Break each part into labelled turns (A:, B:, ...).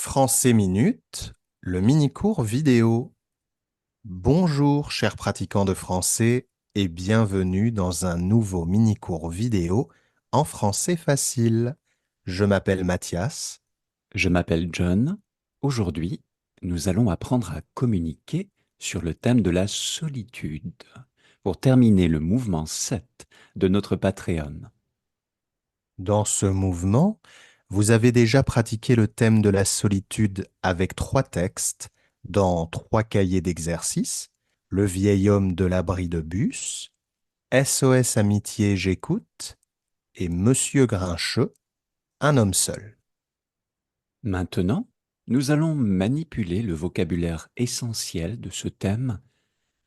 A: Français Minute, le mini-cours vidéo. Bonjour chers pratiquants de français et bienvenue dans un nouveau mini-cours vidéo en français facile. Je m'appelle Mathias.
B: Je m'appelle John. Aujourd'hui, nous allons apprendre à communiquer sur le thème de la solitude pour terminer le mouvement 7 de notre Patreon.
A: Dans ce mouvement, vous avez déjà pratiqué le thème de la solitude avec 3 textes dans 3 cahiers d'exercices: Le vieil homme de l'abri de bus, SOS Amitié j'écoute et Monsieur Grincheux, un homme seul.
B: Maintenant, nous allons manipuler le vocabulaire essentiel de ce thème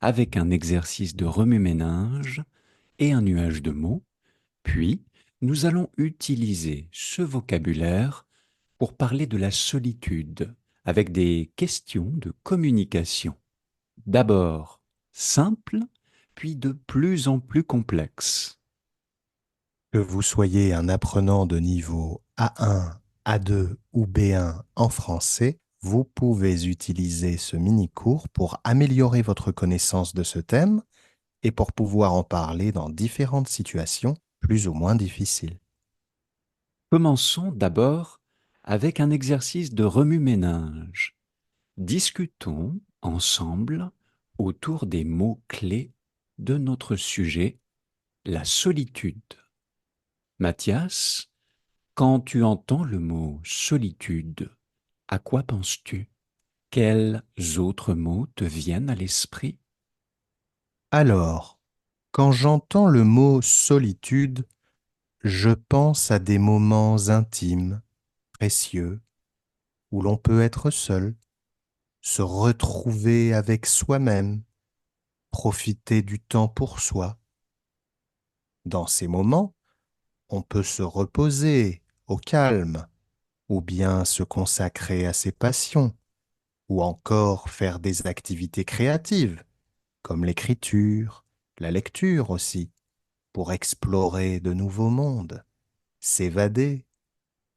B: avec un exercice de remue-ménage et un nuage de mots, puis nous allons utiliser ce vocabulaire pour parler de la solitude avec des questions de communication. D'abord simple, puis de plus en plus complexe.
A: Que vous soyez un apprenant de niveau A1, A2 ou B1 en français, vous pouvez utiliser ce mini-cours pour améliorer votre connaissance de ce thème et pour pouvoir en parler dans différentes situations plus ou moins difficiles.
B: Commençons d'abord avec un exercice de remue-ménage. Discutons ensemble autour des mots-clés de notre sujet, la solitude. Mathias, quand tu entends le mot solitude, à quoi penses-tu? Quels autres mots te viennent à l'esprit?
A: Alors, quand j'entends le mot solitude, je pense à des moments intimes, précieux, où l'on peut être seul, se retrouver avec soi-même, profiter du temps pour soi. Dans ces moments, on peut se reposer au calme, ou bien se consacrer à ses passions, ou encore faire des activités créatives, comme l'écriture, la lecture aussi, pour explorer de nouveaux mondes, s'évader,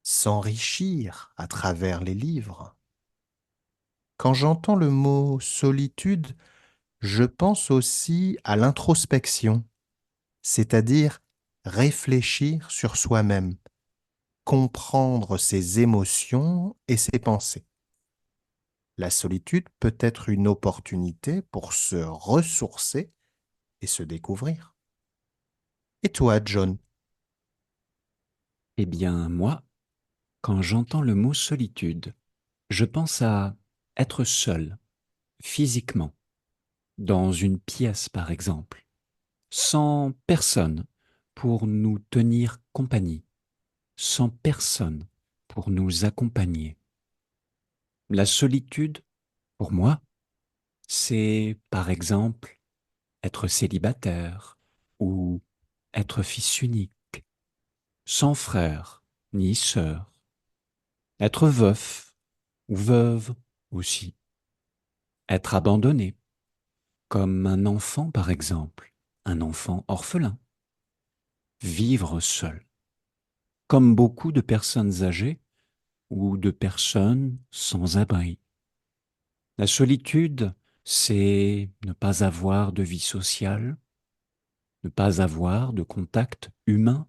A: s'enrichir à travers les livres. Quand j'entends le mot solitude, je pense aussi à l'introspection, c'est-à-dire réfléchir sur soi-même, comprendre ses émotions et ses pensées. La solitude peut être une opportunité pour se ressourcer et se découvrir. Et toi, John?
B: Eh bien, moi, quand j'entends le mot solitude, je pense à être seul, physiquement, dans une pièce par exemple, sans personne pour nous tenir compagnie, sans personne pour nous accompagner. La solitude, pour moi, c'est par exemple être célibataire ou être fils unique, sans frère ni sœur, être veuf ou veuve aussi, être abandonné, comme un enfant par exemple, un enfant orphelin, vivre seul, comme beaucoup de personnes âgées ou de personnes sans abri. La solitude, c'est ne pas avoir de vie sociale, ne pas avoir de contact humain.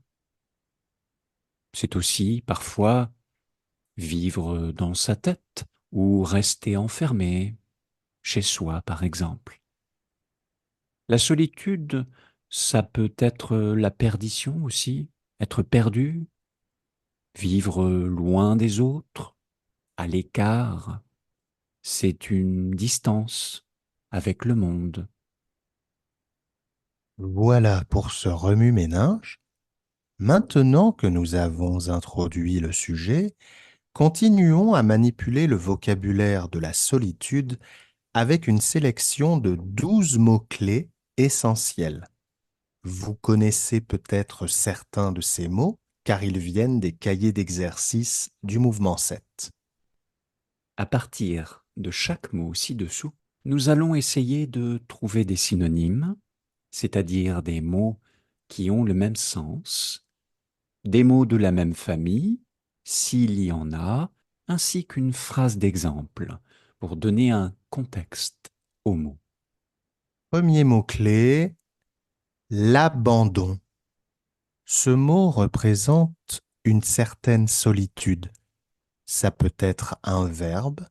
B: C'est aussi parfois vivre dans sa tête ou rester enfermé chez soi par exemple. La solitude, ça peut être la perdition aussi, être perdu, vivre loin des autres, à l'écart, c'est une distance avec le monde.
A: Voilà pour ce remue-ménage. Maintenant que nous avons introduit le sujet, continuons à manipuler le vocabulaire de la solitude avec une sélection de 12 mots-clés essentiels. Vous connaissez peut-être certains de ces mots car ils viennent des cahiers d'exercices du mouvement 7.
B: À partir de chaque mot ci-dessous, nous allons essayer de trouver des synonymes, c'est-à-dire des mots qui ont le même sens, des mots de la même famille, s'il y en a, ainsi qu'une phrase d'exemple pour donner un contexte au mot.
A: Premier mot-clé, l'abandon. Ce mot représente une certaine solitude. Ça peut être un verbe,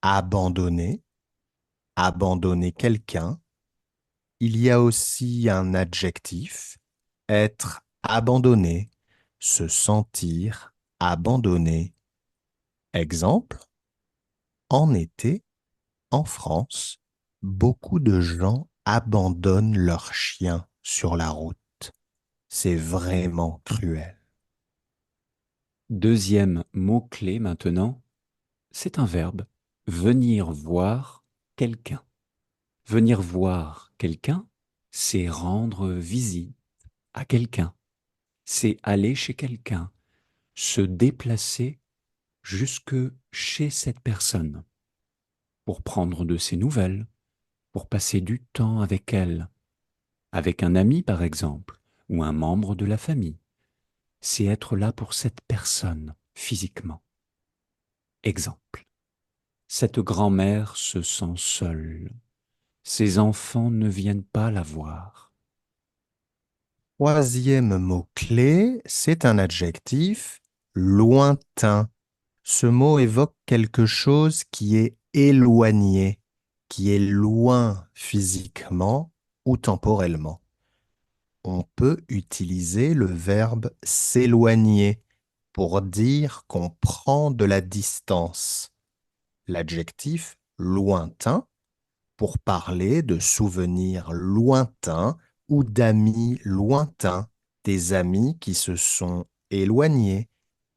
A: abandonner, abandonner quelqu'un. Il y a aussi un adjectif, être abandonné, se sentir abandonné. Exemple, en été, en France, beaucoup de gens abandonnent leurs chiens sur la route. C'est vraiment cruel.
B: Deuxième mot-clé maintenant, c'est un verbe, venir voir quelqu'un. Venir voir quelqu'un, c'est rendre visite à quelqu'un, c'est aller chez quelqu'un, se déplacer jusque chez cette personne pour prendre de ses nouvelles, pour passer du temps avec elle, avec un ami par exemple, ou un membre de la famille. C'est être là pour cette personne physiquement. Exemple. Cette grand-mère se sent seule. Ses enfants ne viennent pas la voir.
A: Troisième mot-clé, c'est un adjectif lointain. Ce mot évoque quelque chose qui est éloigné, qui est loin physiquement ou temporellement. On peut utiliser le verbe s'éloigner pour dire qu'on prend de la distance. L'adjectif lointain pour parler de souvenirs lointains ou d'amis lointains, des amis qui se sont éloignés,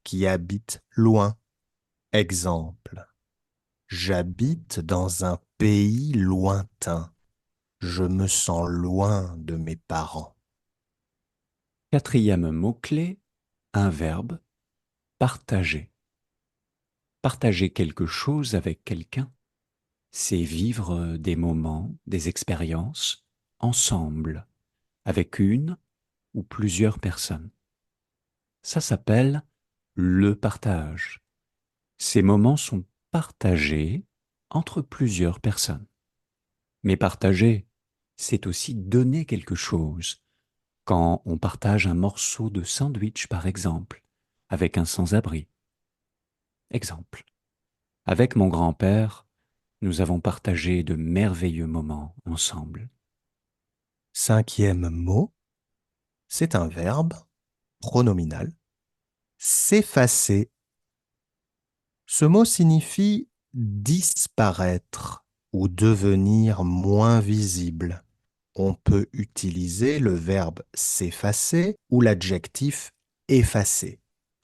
A: qui habitent loin. Exemple, j'habite dans un pays lointain. Je me sens loin de mes parents.
B: Quatrième mot-clé, un verbe, partager. Partager quelque chose avec quelqu'un, c'est vivre des moments, des expériences, ensemble, avec une ou plusieurs personnes. Ça s'appelle le partage. Ces moments sont partagés entre plusieurs personnes. Mais partager, c'est aussi donner quelque chose. Quand on partage un morceau de sandwich, par exemple, avec un sans-abri. Exemple. Avec mon grand-père, nous avons partagé de merveilleux moments ensemble.
A: Cinquième mot, c'est un verbe pronominal, s'effacer. Ce mot signifie disparaître ou devenir moins visible. On peut utiliser le verbe s'effacer ou l'adjectif effacer.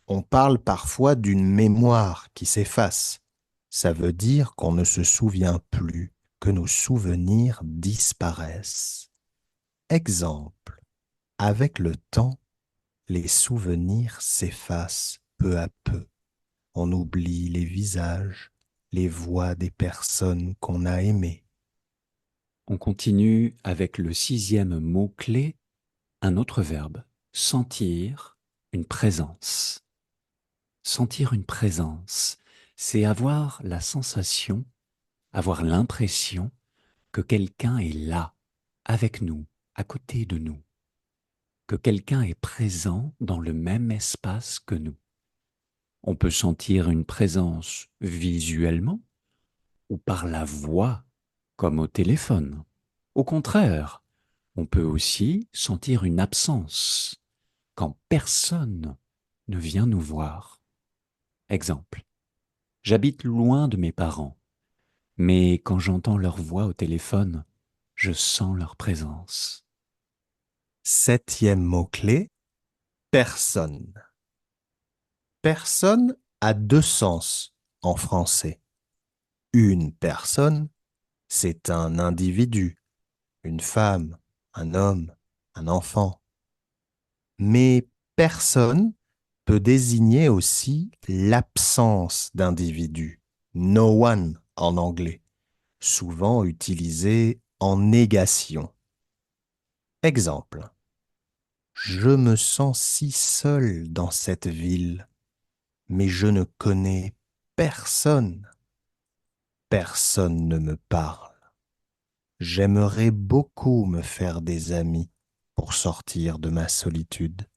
A: On parle parfois d'une mémoire qui s'efface. Ça veut dire qu'on ne se souvient plus, que nos souvenirs disparaissent. Exemple, avec le temps, les souvenirs s'effacent peu à peu. On oublie les visages, les voix des personnes qu'on a aimées.
B: On continue avec le sixième mot-clé, un autre verbe, sentir une présence. Sentir une présence, c'est avoir la sensation, avoir l'impression que quelqu'un est là, avec nous, à côté de nous, que quelqu'un est présent dans le même espace que nous. On peut sentir une présence visuellement ou par la voix, comme au téléphone. Au contraire, on peut aussi sentir une absence quand personne ne vient nous voir. Exemple. J'habite loin de mes parents, mais quand j'entends leur voix au téléphone, je sens leur présence.
A: Septième mot-clé, personne. Personne a deux sens en français. Une personne, c'est un individu, une femme, un homme, un enfant. Mais personne peut désigner aussi l'absence d'individu, no one en anglais, souvent utilisé en négation. Exemple, je me sens si seul dans cette ville, mais je ne connais Personne, personne ne me parle. J'aimerais beaucoup me faire des amis pour sortir de ma solitude.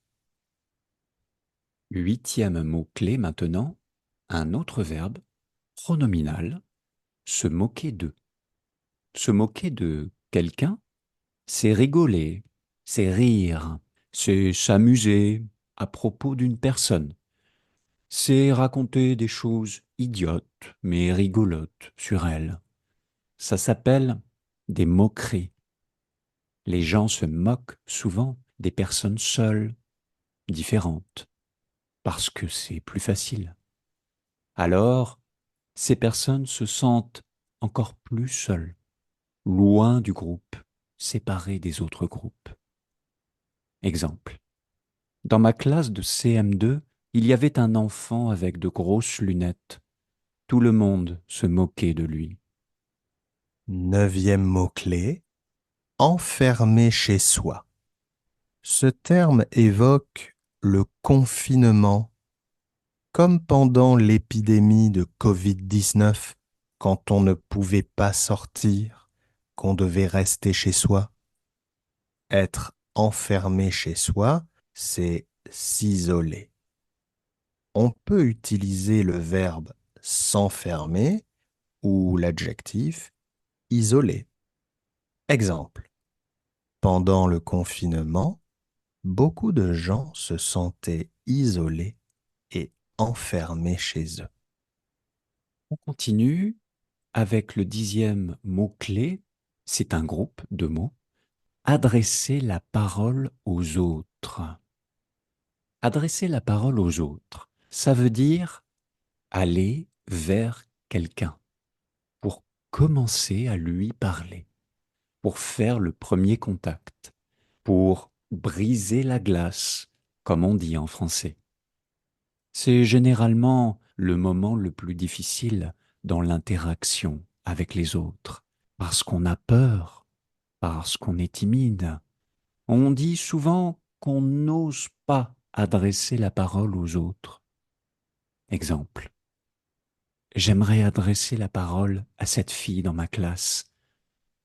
B: Huitième mot-clé maintenant, un autre verbe, pronominal, se moquer de. Se moquer de quelqu'un, c'est rigoler, c'est rire, c'est s'amuser à propos d'une personne. C'est raconter des choses idiotes mais rigolotes sur elle. Ça s'appelle des moqueries. Les gens se moquent souvent des personnes seules, différentes, parce que c'est plus facile. Alors, ces personnes se sentent encore plus seules, loin du groupe, séparées des autres groupes. Exemple. Dans ma classe de CM2, il y avait un enfant avec de grosses lunettes. Tout le monde se moquait de lui.
A: Neuvième mot-clé, enfermé chez soi. Ce terme évoque le confinement, comme pendant l'épidémie de Covid-19, quand on ne pouvait pas sortir, qu'on devait rester chez soi. Être enfermé chez soi, c'est s'isoler. On peut utiliser le verbe s'enfermer ou l'adjectif isoler. Exemple. Pendant le confinement, beaucoup de gens se sentaient isolés et enfermés chez eux.
B: On continue avec le dixième mot-clé, c'est un groupe de mots, adresser la parole aux autres. Adresser la parole aux autres, ça veut dire aller vers quelqu'un pour commencer à lui parler, pour faire le premier contact, pour briser la glace, comme on dit en français. C'est généralement le moment le plus difficile dans l'interaction avec les autres, parce qu'on a peur, parce qu'on est timide. On dit souvent qu'on n'ose pas adresser la parole aux autres. Exemple. J'aimerais adresser la parole à cette fille dans ma classe,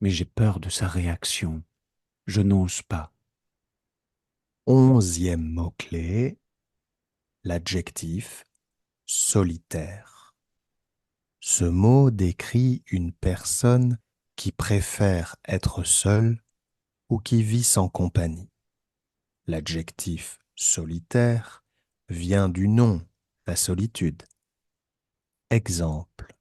B: mais j'ai peur de sa réaction. Je n'ose pas.
A: Onzième mot-clé, l'adjectif solitaire. Ce mot décrit une personne qui préfère être seule ou qui vit sans compagnie. L'adjectif solitaire vient du nom, la solitude. Exemple.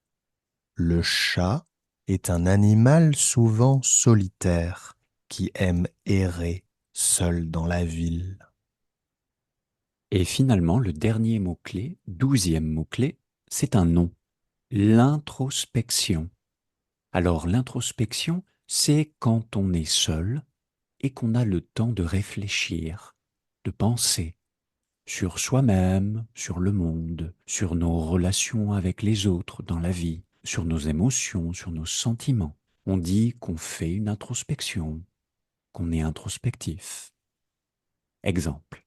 A: Le chat est un animal souvent solitaire qui aime errer seul dans la ville.
B: Et finalement, le dernier mot-clé, douzième mot-clé, c'est un nom. L'introspection. Alors l'introspection, c'est quand on est seul et qu'on a le temps de réfléchir, de penser sur soi-même, sur le monde, sur nos relations avec les autres dans la vie, sur nos émotions, sur nos sentiments. On dit qu'on fait une introspection, qu'on est introspectif. Exemple.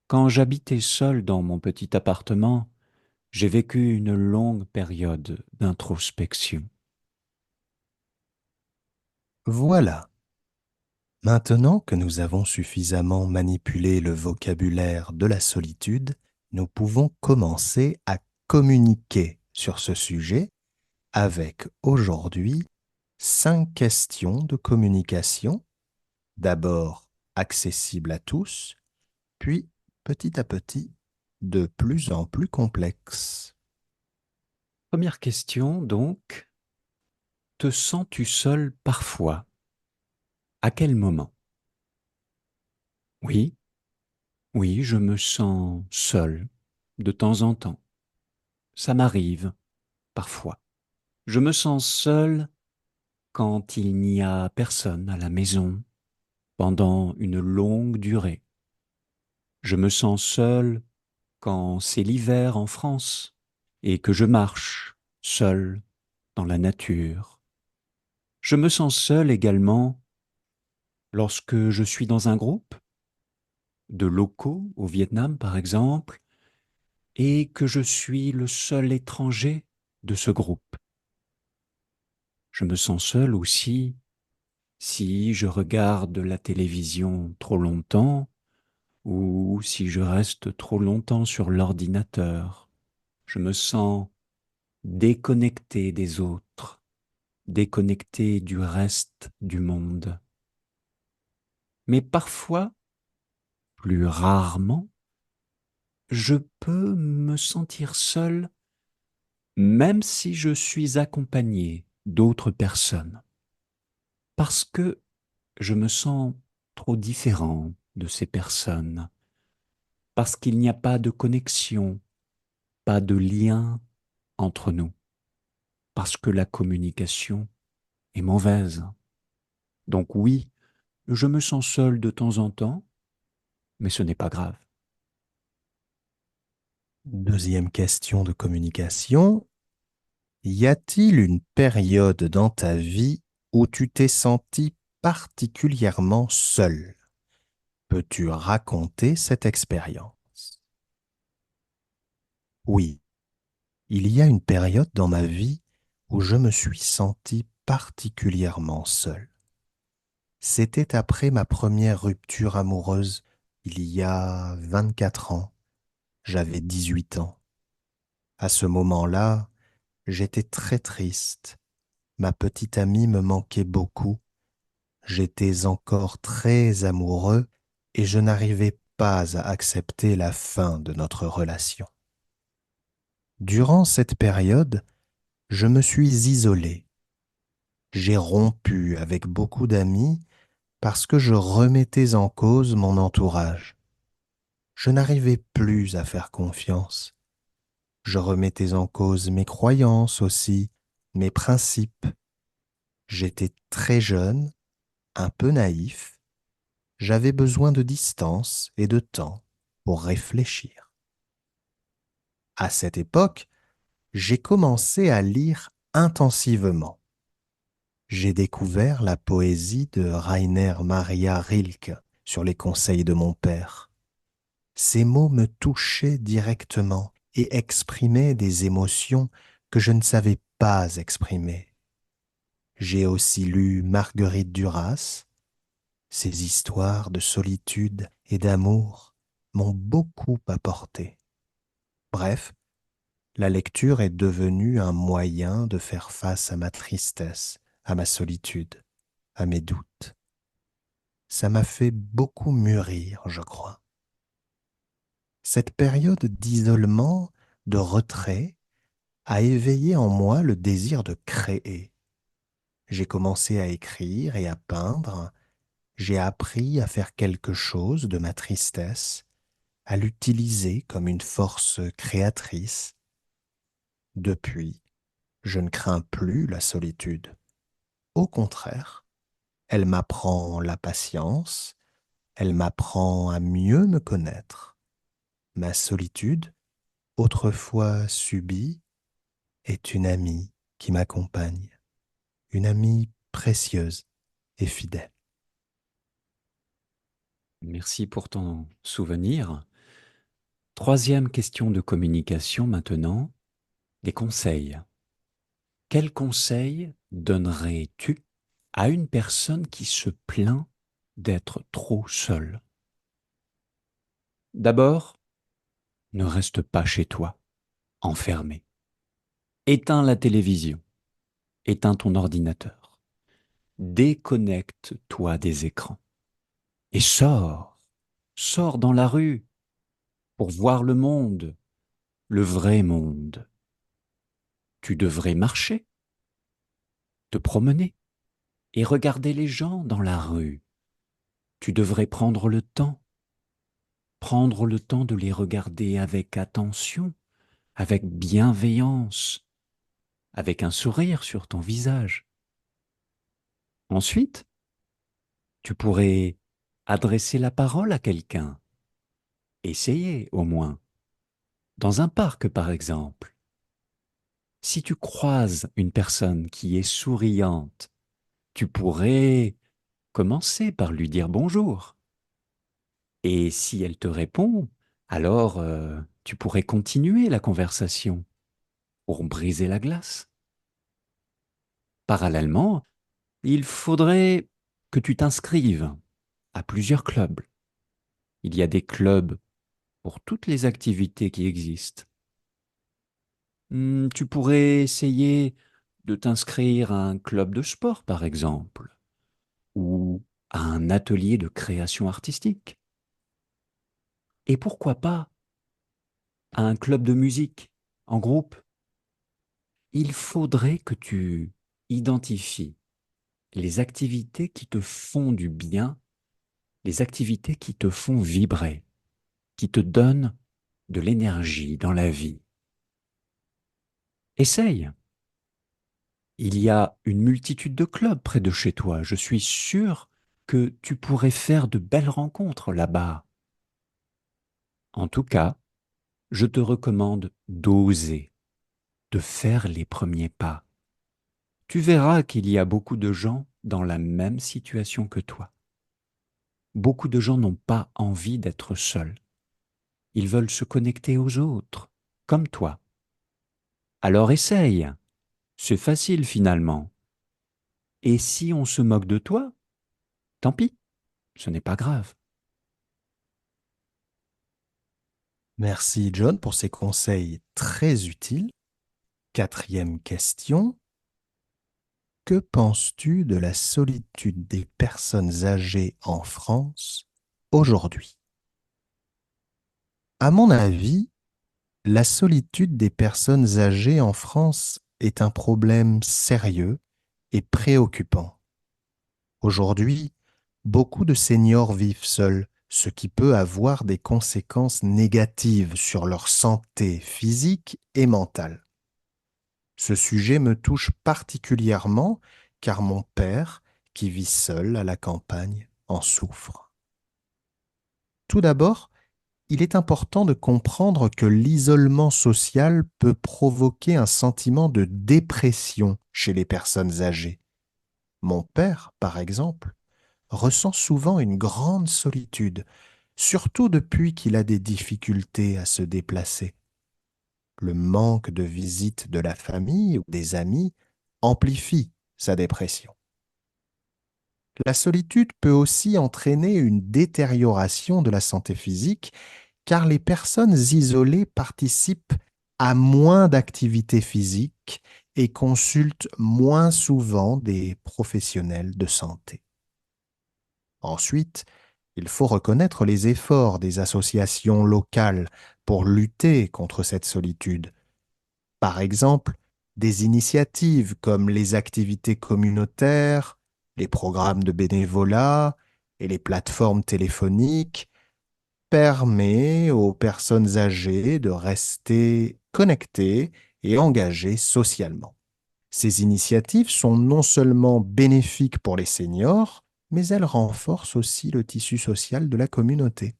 B: Quand j'habitais seul dans mon petit appartement, j'ai vécu une longue période d'introspection.
A: Voilà. Maintenant que nous avons suffisamment manipulé le vocabulaire de la solitude, nous pouvons commencer à communiquer sur ce sujet avec aujourd'hui 5 questions de communication, d'abord accessibles à tous, puis petit à petit de plus en plus complexes.
B: Première question donc, te sens-tu seul parfois? À quel moment? Oui, oui, je me sens seul de temps en temps. Ça m'arrive parfois. Je me sens seul quand il n'y a personne à la maison pendant une longue durée. Je me sens seul quand c'est l'hiver en France et que je marche seul dans la nature. Je me sens seul également lorsque je suis dans un groupe de locaux au Vietnam par exemple et que je suis le seul étranger de ce groupe. Je me sens seul aussi si je regarde la télévision trop longtemps ou si je reste trop longtemps sur l'ordinateur. Je me sens déconnecté des autres, déconnecté du reste du monde. Mais parfois, plus rarement, je peux me sentir seul même si je suis accompagné d'autres personnes, parce que je me sens trop différent de ces personnes, parce qu'il n'y a pas de connexion, pas de lien entre nous, parce que la communication est mauvaise. Donc oui, je me sens seul de temps en temps, mais ce n'est pas grave.
A: Deuxième question de communication. Y a-t-il une période dans ta vie où tu t'es senti particulièrement seul? Peux-tu raconter cette expérience? Oui, il y a une période dans ma vie où je me suis senti particulièrement seul. C'était après ma première rupture amoureuse il y a 24 ans. J'avais 18 ans. À ce moment-là, j'étais très triste. Ma petite amie me manquait beaucoup. J'étais encore très amoureux et je n'arrivais pas à accepter la fin de notre relation. Durant cette période, je me suis isolé. J'ai rompu avec beaucoup d'amis parce que je remettais en cause mon entourage. Je n'arrivais plus à faire confiance. Je remettais en cause mes croyances aussi, mes principes. J'étais très jeune, un peu naïf. J'avais besoin de distance et de temps pour réfléchir. À cette époque, j'ai commencé à lire intensivement. J'ai découvert la poésie de Rainer Maria Rilke sur les conseils de mon père. Ces mots me touchaient directement et exprimaient des émotions que je ne savais pas exprimer. J'ai aussi lu Marguerite Duras. Ces histoires de solitude et d'amour m'ont beaucoup apporté. Bref, la lecture est devenue un moyen de faire face à ma tristesse, à ma solitude, à mes doutes. Ça m'a fait beaucoup mûrir, je crois. Cette période d'isolement, de retrait, a éveillé en moi le désir de créer. J'ai commencé à écrire et à peindre. J'ai appris à faire quelque chose de ma tristesse, à l'utiliser comme une force créatrice. Depuis, je ne crains plus la solitude. Au contraire, elle m'apprend la patience, elle m'apprend à mieux me connaître. Ma solitude, autrefois subie, est une amie qui m'accompagne, une amie précieuse et fidèle.
B: Merci pour ton souvenir. Troisième question de communication maintenant, des conseils. Quel conseil donnerais-tu à une personne qui se plaint d'être trop seule? D'abord, ne reste pas chez toi, enfermé. Éteins la télévision, éteins ton ordinateur, déconnecte-toi des écrans et sors dans la rue pour voir le monde, le vrai monde. Tu devrais marcher, te promener et regarder les gens dans la rue. Tu devrais prendre le temps de les regarder avec attention, avec bienveillance, avec un sourire sur ton visage. Ensuite, tu pourrais adresser la parole à quelqu'un, essayer au moins, dans un parc par exemple. Si tu croises une personne qui est souriante, tu pourrais commencer par lui dire bonjour. Et si elle te répond, alors Tu pourrais continuer la conversation pour briser la glace. Parallèlement, il faudrait que tu t'inscrives à plusieurs clubs. Il y a des clubs pour toutes les activités qui existent. Tu pourrais essayer de t'inscrire à un club de sport, par exemple, ou à un atelier de création artistique. Et pourquoi pas à un club de musique en groupe. Il faudrait que tu identifies les activités qui te font du bien, les activités qui te font vibrer, qui te donnent de l'énergie dans la vie. Essaye. Il y a une multitude de clubs près de chez toi. Je suis sûr que tu pourrais faire de belles rencontres là-bas. En tout cas, je te recommande d'oser, de faire les premiers pas. Tu verras qu'il y a beaucoup de gens dans la même situation que toi. Beaucoup de gens n'ont pas envie d'être seuls. Ils veulent se connecter aux autres, comme toi. Alors essaye. C'est facile finalement. Et si on se moque de toi, tant pis, ce n'est pas grave.
A: Merci John pour ces conseils très utiles. Quatrième question. Que penses-tu de la solitude des personnes âgées en France aujourd'hui? À mon avis, la solitude des personnes âgées en France est un problème sérieux et préoccupant. Aujourd'hui, beaucoup de seniors vivent seuls, ce qui peut avoir des conséquences négatives sur leur santé physique et mentale. Ce sujet me touche particulièrement car mon père, qui vit seul à la campagne, en souffre. Tout d'abord, il est important de comprendre que l'isolement social peut provoquer un sentiment de dépression chez les personnes âgées. Mon père, par exemple, ressent souvent une grande solitude, surtout depuis qu'il a des difficultés à se déplacer. Le manque de visite de la famille ou des amis amplifie sa dépression. La solitude peut aussi entraîner une détérioration de la santé physique car les personnes isolées participent à moins d'activités physiques et consultent moins souvent des professionnels de santé. Ensuite, il faut reconnaître les efforts des associations locales pour lutter contre cette solitude. Par exemple, des initiatives comme les activités communautaires, les programmes de bénévolat et les plateformes téléphoniques permettent aux personnes âgées de rester connectées et engagées socialement. Ces initiatives sont non seulement bénéfiques pour les seniors, mais elles renforcent aussi le tissu social de la communauté.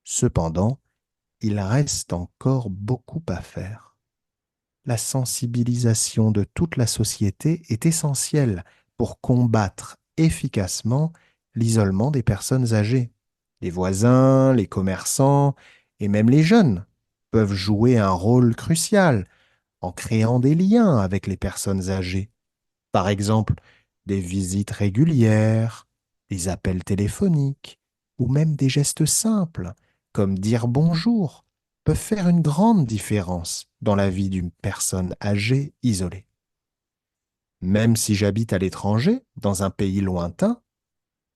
A: Cependant, il reste encore beaucoup à faire. La sensibilisation de toute la société est essentielle pour combattre efficacement l'isolement des personnes âgées. Les voisins, les commerçants et même les jeunes peuvent jouer un rôle crucial en créant des liens avec les personnes âgées. Par exemple, des visites régulières, des appels téléphoniques ou même des gestes simples comme dire bonjour peuvent faire une grande différence dans la vie d'une personne âgée isolée. Même si j'habite à l'étranger, dans un pays lointain,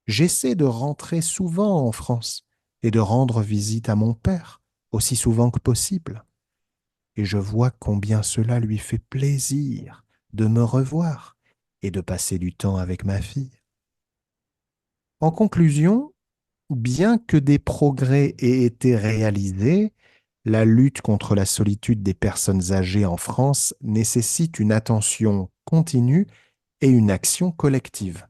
A: j'essaie de rentrer souvent en France et de rendre visite à mon père aussi souvent que possible. Et je vois combien cela lui fait plaisir de me revoir et de passer du temps avec ma fille. En conclusion, bien que des progrès aient été réalisés, la lutte contre la solitude des personnes âgées en France nécessite une attention continue et une action collective.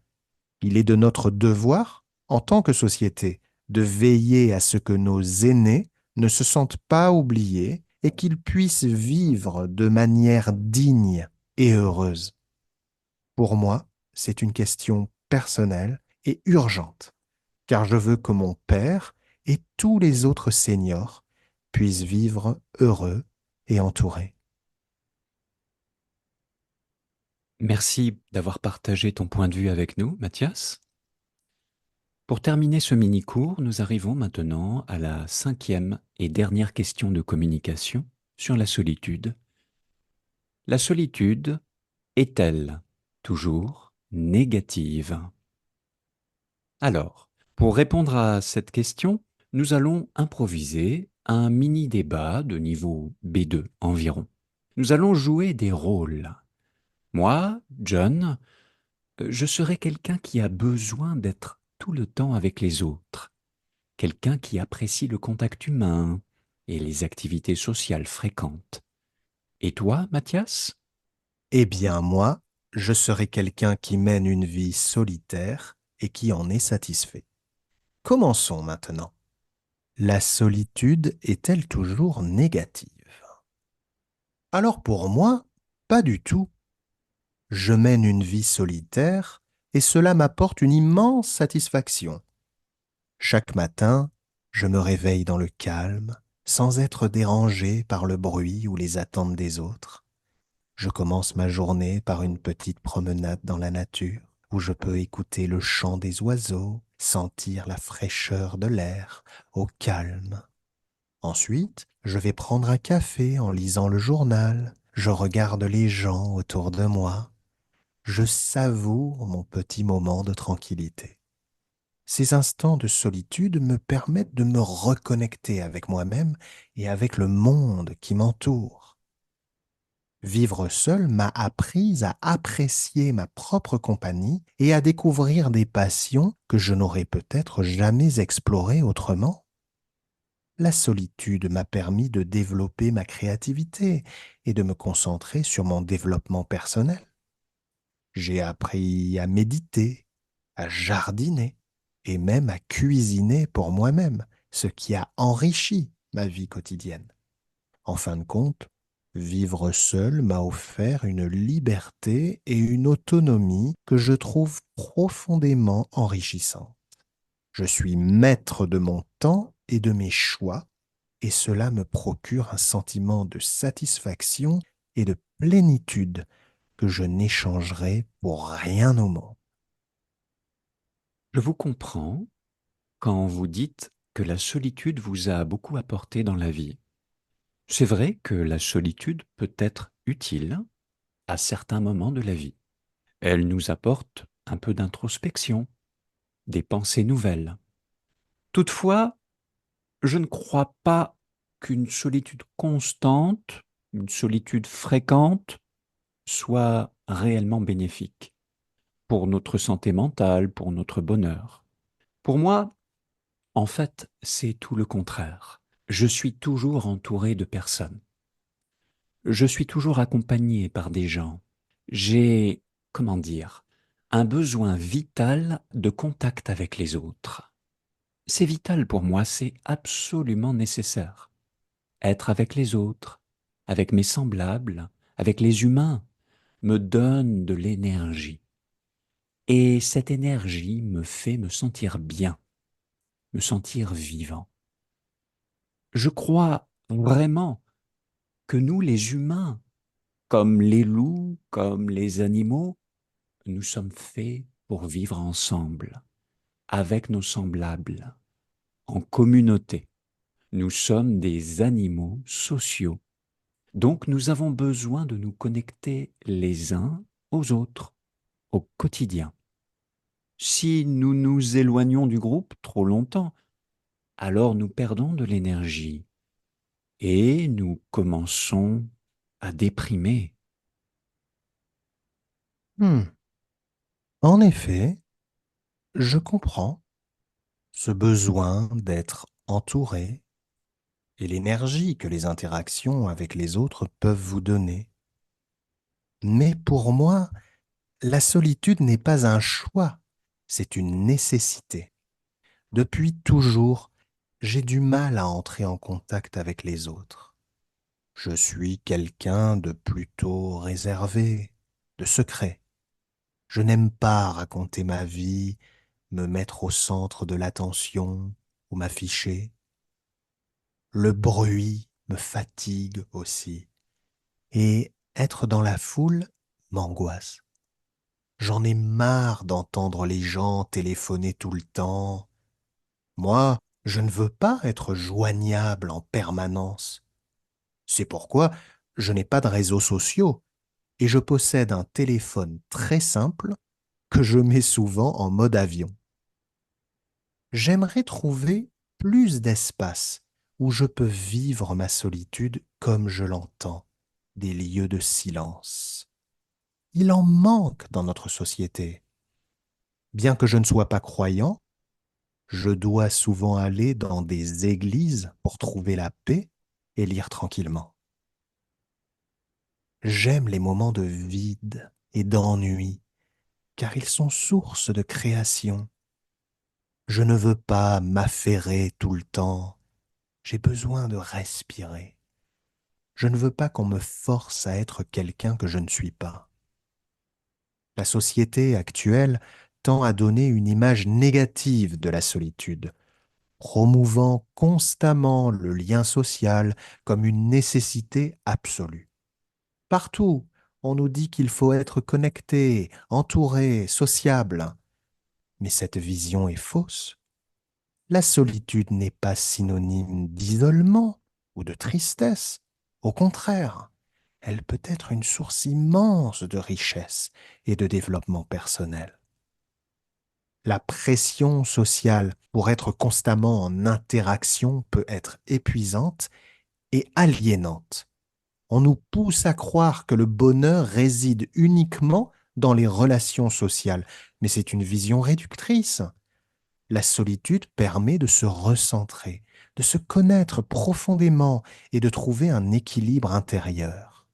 A: Il est de notre devoir, en tant que société, de veiller à ce que nos aînés ne se sentent pas oubliés et qu'ils puissent vivre de manière digne et heureuse. Pour moi, c'est une question personnelle et urgente, car je veux que mon père et tous les autres seniors puisse vivre heureux et entouré.
B: Merci d'avoir partagé ton point de vue avec nous, Mathias. Pour terminer ce mini-cours, nous arrivons maintenant à la cinquième et dernière question de communication sur la solitude. La solitude est-elle toujours négative? Alors, pour répondre à cette question, nous allons improviser un mini-débat de niveau B2 environ. Nous allons jouer des rôles. Moi, John, je serai quelqu'un qui a besoin d'être tout le temps avec les autres, quelqu'un qui apprécie le contact humain et les activités sociales fréquentes. Et toi, Mathias?
A: Eh bien, moi, je serai quelqu'un qui mène une vie solitaire et qui en est satisfait. Commençons maintenant. La solitude est-elle toujours négative? Alors pour moi, pas du tout. Je mène une vie solitaire et cela m'apporte une immense satisfaction. Chaque matin, je me réveille dans le calme, sans être dérangé par le bruit ou les attentes des autres. Je commence ma journée par une petite promenade dans la nature, où je peux écouter le chant des oiseaux, sentir la fraîcheur de l'air, au calme. Ensuite, je vais prendre un café en lisant le journal. Je regarde les gens autour de moi. Je savoure mon petit moment de tranquillité. Ces instants de solitude me permettent de me reconnecter avec moi-même et avec le monde qui m'entoure. Vivre seul m'a appris à apprécier ma propre compagnie et à découvrir des passions que je n'aurais peut-être jamais explorées autrement. La solitude m'a permis de développer ma créativité et de me concentrer sur mon développement personnel. J'ai appris à méditer, à jardiner et même à cuisiner pour moi-même, ce qui a enrichi ma vie quotidienne. En fin de compte, vivre seul m'a offert une liberté et une autonomie que je trouve profondément enrichissantes. Je suis maître de mon temps et de mes choix, et cela me procure un sentiment de satisfaction et de plénitude que je n'échangerai pour rien au monde.
B: Je vous comprends quand vous dites que la solitude vous a beaucoup apporté dans la vie. C'est vrai que la solitude peut être utile à certains moments de la vie. Elle nous apporte un peu d'introspection, des pensées nouvelles. Toutefois, je ne crois pas qu'une solitude constante, une solitude fréquente, soit réellement bénéfique pour notre santé mentale, pour notre bonheur. Pour moi, en fait, c'est tout le contraire. Je suis toujours entouré de personnes. Je suis toujours accompagné par des gens. J'ai, comment dire, un besoin vital de contact avec les autres. C'est vital pour moi, c'est absolument nécessaire. Être avec les autres, avec mes semblables, avec les humains, me donne de l'énergie. Et cette énergie me fait me sentir bien, me sentir vivant. Je crois vraiment que nous, les humains, comme les loups, comme les animaux, nous sommes faits pour vivre ensemble, avec nos semblables, en communauté. Nous sommes des animaux sociaux. Donc nous avons besoin de nous connecter les uns aux autres, au quotidien. Si nous nous éloignons du groupe trop longtemps, alors nous perdons de l'énergie et nous commençons à déprimer.
A: Hmm. En effet, je comprends ce besoin d'être entouré et l'énergie que les interactions avec les autres peuvent vous donner. Mais pour moi, la solitude n'est pas un choix, c'est une nécessité. Depuis toujours, j'ai du mal à entrer en contact avec les autres. Je suis quelqu'un de plutôt réservé, de secret. Je n'aime pas raconter ma vie, me mettre au centre de l'attention ou m'afficher. Le bruit me fatigue aussi. Et être dans la foule m'angoisse. J'en ai marre d'entendre les gens téléphoner tout le temps. Moi, je ne veux pas être joignable en permanence. C'est pourquoi je n'ai pas de réseaux sociaux et je possède un téléphone très simple que je mets souvent en mode avion. J'aimerais trouver plus d'espace où je peux vivre ma solitude comme je l'entends, des lieux de silence. Il en manque dans notre société. Bien que je ne sois pas croyant, je dois souvent aller dans des églises pour trouver la paix et lire tranquillement. J'aime les moments de vide et d'ennui, car ils sont source de création. Je ne veux pas m'affairer tout le temps, j'ai besoin de respirer. Je ne veux pas qu'on me force à être quelqu'un que je ne suis pas. La société actuelle tend à donner une image négative de la solitude, promouvant constamment le lien social comme une nécessité absolue. Partout, on nous dit qu'il faut être connecté, entouré, sociable. Mais cette vision est fausse. La solitude n'est pas synonyme d'isolement ou de tristesse. Au contraire, elle peut être une source immense de richesse et de développement personnel. La pression sociale pour être constamment en interaction peut être épuisante et aliénante. On nous pousse à croire que le bonheur réside uniquement dans les relations sociales, mais c'est une vision réductrice. La solitude permet de se recentrer, de se connaître profondément et de trouver un équilibre intérieur.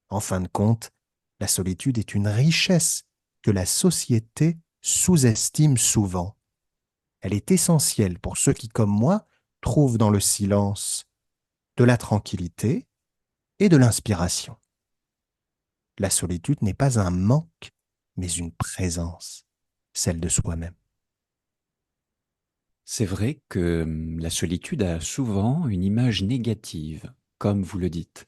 A: En fin de compte, la solitude est une richesse que la société sous-estime souvent. Elle est essentielle pour ceux qui, comme moi, trouvent dans le silence de la tranquillité et de l'inspiration. La solitude n'est pas un manque, mais une présence, celle de soi-même.
B: C'est vrai que la solitude a souvent une image négative, comme vous le dites,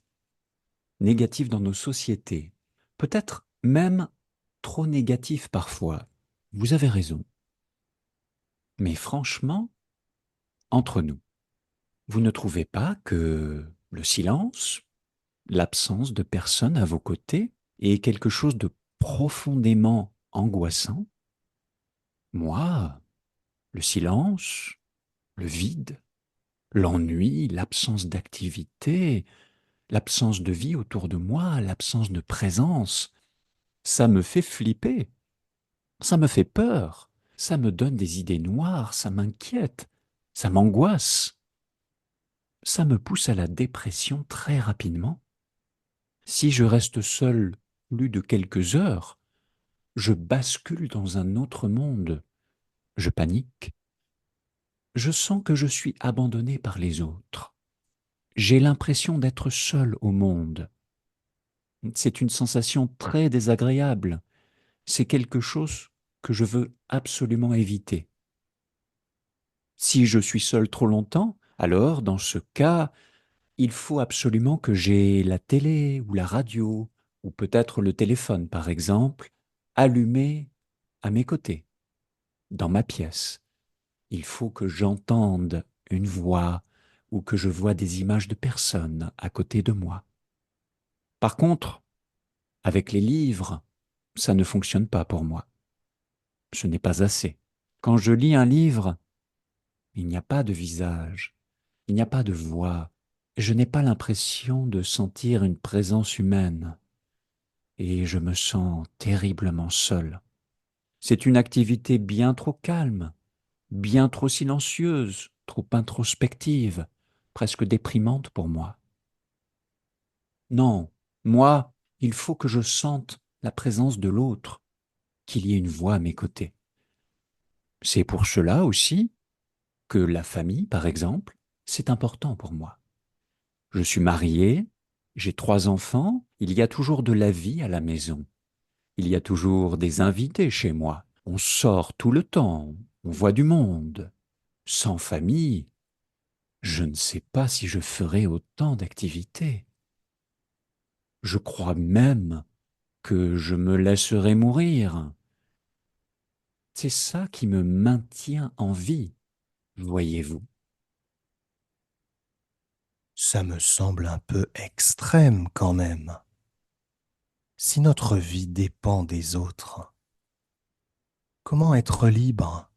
B: négative dans nos sociétés, peut-être même trop négative parfois. Vous avez raison. Mais franchement, entre nous, vous ne trouvez pas que le silence, l'absence de personne à vos côtés est quelque chose de profondément angoissant? Moi, le silence, le vide, l'ennui, l'absence d'activité, l'absence de vie autour de moi, l'absence de présence, ça me fait flipper, ça me fait peur, ça me donne des idées noires, ça m'inquiète, ça m'angoisse, ça me pousse à la dépression très rapidement. Si je reste seul plus de quelques heures, je bascule dans un autre monde, je panique, je sens que je suis abandonné par les autres. J'ai l'impression d'être seul au monde. C'est une sensation très désagréable. C'est quelque chose que je veux absolument éviter. Si je suis seul trop longtemps, alors dans ce cas, il faut absolument que j'ai la télé ou la radio, ou peut-être le téléphone par exemple, allumé à mes côtés, dans ma pièce. Il faut que j'entende une voix ou que je vois des images de personnes à côté de moi. Par contre, avec les livres, ça ne fonctionne pas pour moi. Ce n'est pas assez. Quand je lis un livre, il n'y a pas de visage, il n'y a pas de voix. Je n'ai pas l'impression de sentir une présence humaine et je me sens terriblement seul. C'est une activité bien trop calme, bien trop silencieuse, trop introspective, presque déprimante pour moi. Non, moi, il faut que je sente la présence de l'autre, qu'il y ait une voix à mes côtés. C'est pour cela aussi que la famille, par exemple, c'est important pour moi. Je suis marié, j'ai 3 enfants, il y a toujours de la vie à la maison. Il y a toujours des invités chez moi. On sort tout le temps, on voit du monde. Sans famille, je ne sais pas si je ferai autant d'activités. Je crois même que je me laisserai mourir. C'est ça qui me maintient en vie, voyez-vous.
A: Ça me semble un peu extrême quand même. Si notre vie dépend des autres, comment être libre?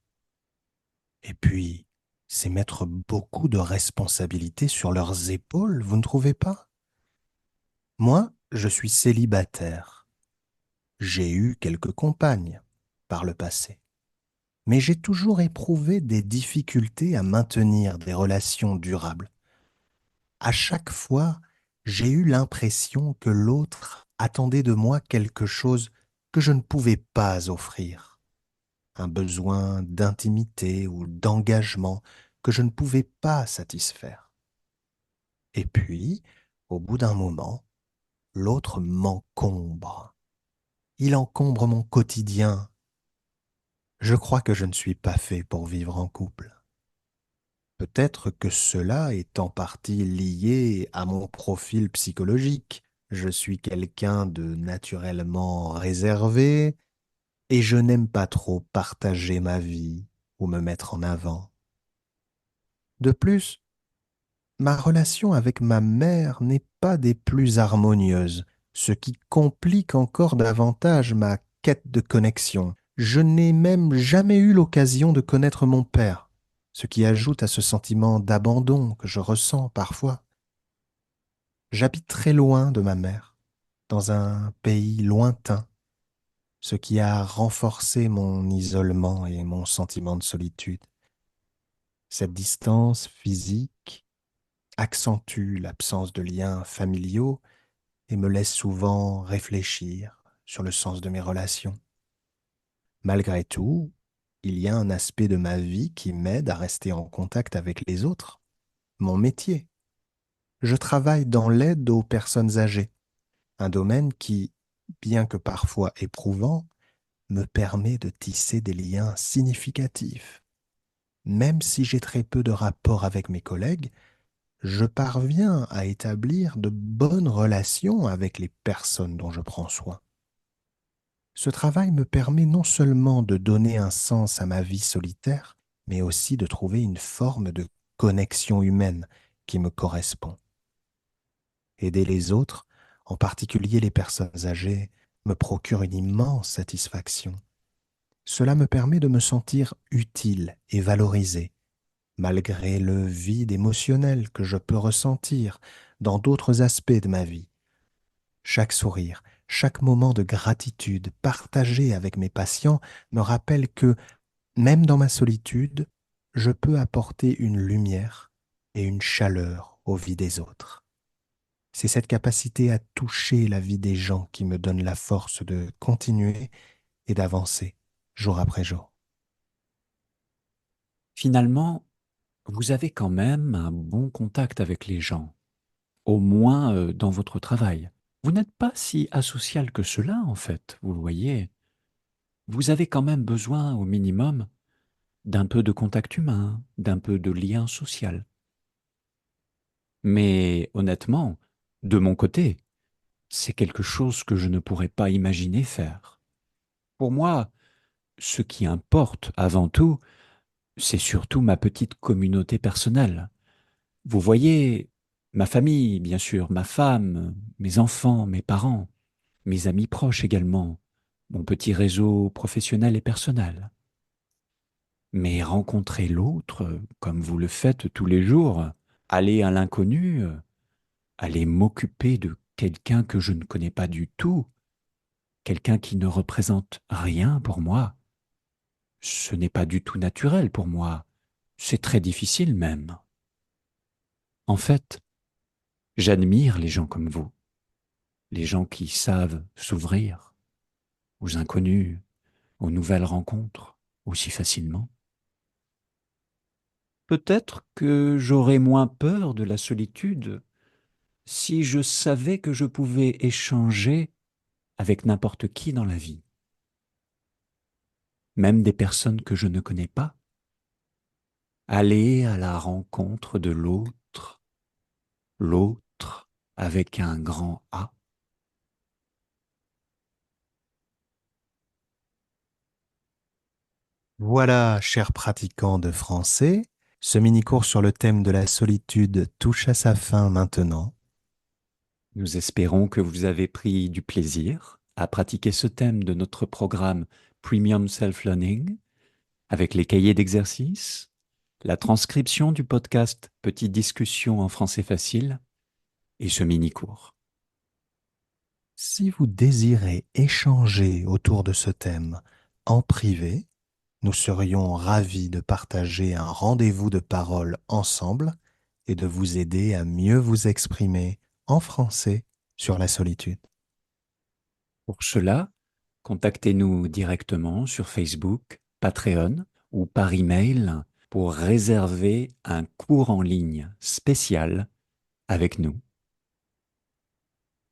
A: Et puis, c'est mettre beaucoup de responsabilités sur leurs épaules, vous ne trouvez pas? Moi, je suis célibataire. J'ai eu quelques compagnes par le passé, mais j'ai toujours éprouvé des difficultés à maintenir des relations durables. À chaque fois, j'ai eu l'impression que l'autre attendait de moi quelque chose que je ne pouvais pas offrir, un besoin d'intimité ou d'engagement que je ne pouvais pas satisfaire. Et puis, au bout d'un moment, l'autre m'encombre. Il encombre mon quotidien. Je crois que je ne suis pas fait pour vivre en couple. Peut-être que cela est en partie lié à mon profil psychologique. Je suis quelqu'un de naturellement réservé et je n'aime pas trop partager ma vie ou me mettre en avant. De plus, ma relation avec ma mère n'est pas des plus harmonieuses, ce qui complique encore davantage ma quête de connexion. Je n'ai même jamais eu l'occasion de connaître mon père, ce qui ajoute à ce sentiment d'abandon que je ressens parfois. J'habite très loin de ma mère, dans un pays lointain, ce qui a renforcé mon isolement et mon sentiment de solitude. Cette distance physique accentue l'absence de liens familiaux et me laisse souvent réfléchir sur le sens de mes relations. Malgré tout, il y a un aspect de ma vie qui m'aide à rester en contact avec les autres, mon métier. Je travaille dans l'aide aux personnes âgées, un domaine qui, bien que parfois éprouvant, me permet de tisser des liens significatifs. Même si j'ai très peu de rapports avec mes collègues, je parviens à établir de bonnes relations avec les personnes dont je prends soin. Ce travail me permet non seulement de donner un sens à ma vie solitaire, mais aussi de trouver une forme de connexion humaine qui me correspond. Aider les autres, en particulier les personnes âgées, me procure une immense satisfaction. Cela me permet de me sentir utile et valorisé, malgré le vide émotionnel que je peux ressentir dans d'autres aspects de ma vie. Chaque sourire, chaque moment de gratitude partagé avec mes patients me rappelle que, même dans ma solitude, je peux apporter une lumière et une chaleur aux vies des autres. C'est cette capacité à toucher la vie des gens qui me donne la force de continuer et d'avancer jour après jour.
B: Finalement, vous avez quand même un bon contact avec les gens, au moins dans votre travail. Vous n'êtes pas si asocial que cela, en fait, vous le voyez. Vous avez quand même besoin, au minimum, d'un peu de contact humain, d'un peu de lien social. Mais honnêtement, de mon côté, c'est quelque chose que je ne pourrais pas imaginer faire. Pour moi, ce qui importe avant tout, c'est surtout ma petite communauté personnelle. Vous voyez, ma famille, bien sûr, ma femme, mes enfants, mes parents, mes amis proches également, mon petit réseau professionnel et personnel. Mais rencontrer l'autre, comme vous le faites tous les jours, aller à l'inconnu, aller m'occuper de quelqu'un que je ne connais pas du tout, quelqu'un qui ne représente rien pour moi, ce n'est pas du tout naturel pour moi. C'est très difficile même. En fait, j'admire les gens comme vous, les gens qui savent s'ouvrir aux inconnus, aux nouvelles rencontres aussi facilement. Peut-être que j'aurais moins peur de la solitude si je savais que je pouvais échanger avec n'importe qui dans la vie, même des personnes que je ne connais pas. aller à la rencontre de l'autre, l'autre avec un grand A.
A: Voilà, chers pratiquants de français, ce mini-cours sur le thème de la solitude touche à sa fin maintenant.
B: Nous espérons que vous avez pris du plaisir à pratiquer ce thème de notre programme Premium Self-Learning avec les cahiers d'exercices, la transcription du podcast Petite discussion en français facile et ce mini-cours.
A: Si vous désirez échanger autour de ce thème en privé, nous serions ravis de partager un rendez-vous de parole ensemble et de vous aider à mieux vous exprimer en français sur la solitude.
B: Pour cela, contactez-nous directement sur Facebook, Patreon ou par email pour réserver un cours en ligne spécial avec nous.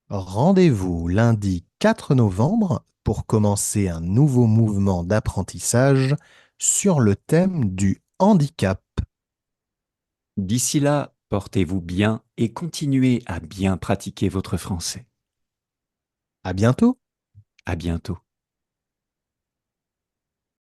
A: Rendez-vous lundi 4 novembre pour commencer un nouveau mouvement d'apprentissage sur le thème du handicap.
B: D'ici là, portez-vous bien et continuez à bien pratiquer votre français.
A: À bientôt!
B: À bientôt.